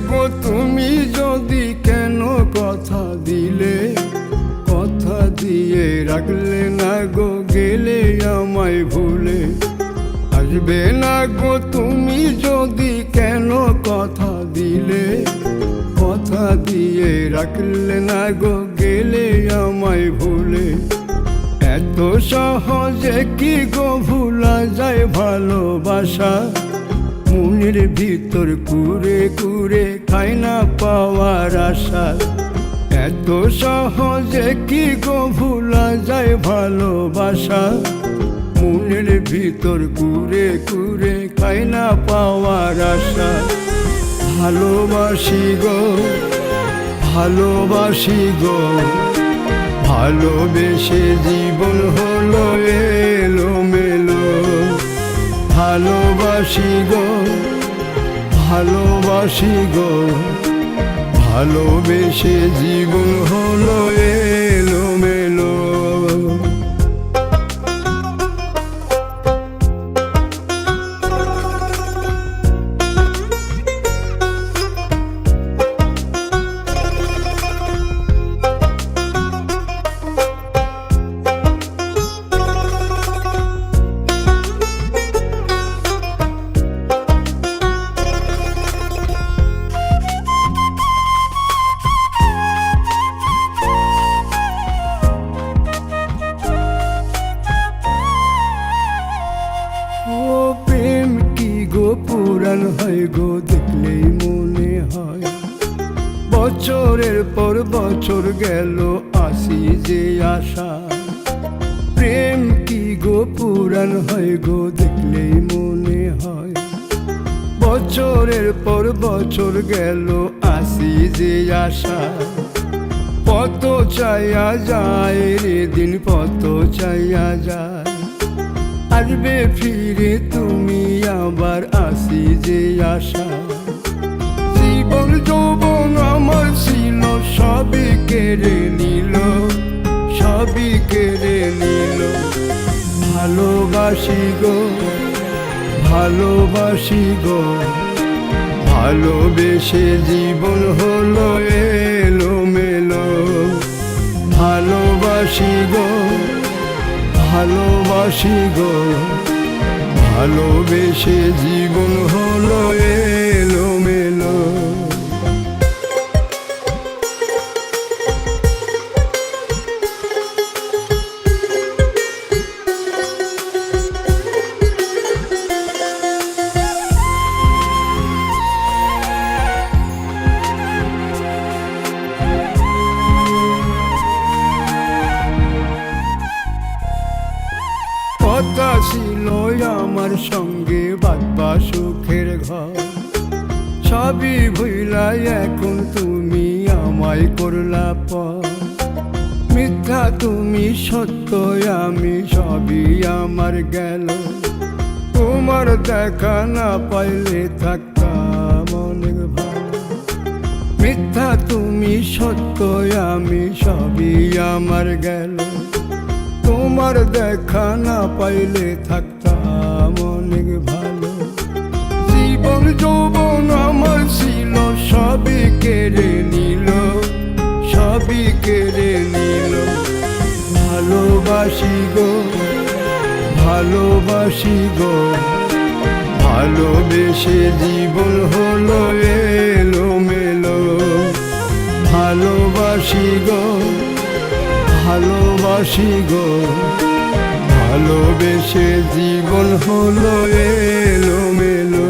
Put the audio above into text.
গো তুমি যদি কেন কথা দিলে, কথা দিয়ে রাখলে না গো গেলে আমায় ভুলে। আসবে না গো তুমি যদি কেন কথা দিলে, কথা দিয়ে রাখলে না গো গেলে আমায় ভুলে। এত সহজে কি গো ভুলা যায় ভালোবাসা, মনের ভিতর কুরে কুরে খায় না পাওয়ার আশা। এত সহজে কি গো ভুলা যায় ভালোবাসা, মনের ভিতর কুরে কুরে খায় না পাওয়ার আশা। ভালোবাসি গো, ভালোবাসি গো, ভালোবেসে জীবন হলো এলোমেলো। ভালোবাসি গো, ভালোবাসি গো, ভালোবেসে জীবন হলো এলোমেলো। পুরাণ হয় গো দেখলেই মনে হয়, বছরের পর বছর গেল আসি যে আশা। প্রেম কি গো পুরাণ হয় গো দেখলেই মনে হয়, বছরের পর বছর গেল আসি যে আশা। কত চাইয়া যায় রে দিন, কত চাইয়া যায়, আসবে ফিরে তুমি আবার আসি যে আশা। জীবন যৌবন আমার ছিল সবই কেড়ে নিল, সবই কেড়ে নিল। ভালোবাসি গো, ভালোবাসি গো, ভালোবেসে জীবন হলো এলোমেলো। ভালোবাসি গো, ভালোবাসি গো, ভালোবেসে জীবন হলো এলোমেলো। কথা ছিল আমার সঙ্গে বাঁধবা সুখের ঘর, সবই ভুলাই এখন তুমি আমায় করলা পর। মিথ্যা তুমি সত্য আমি সবই আমার গেল, তোমার দেখা না পাইলে থাকতাম অনেক ভালো। মিথ্যা তুমি সত্য আমি সবই আমার গেল, তোমার দেখা না পাইলে থাকতাম অনেক ভালো। জীবন যৌবন আমার ছিল সবই কেড়ে নিল, সবই কেড়ে নিল। ভালোবাসি গো, ভালোবাসি গো, ভালোবেসে জীবন হলো এলোমেলো। ভালোবাসি গো, ভালোবাসি গো, ভালোবেসে জীবন হলো এলোমেলো।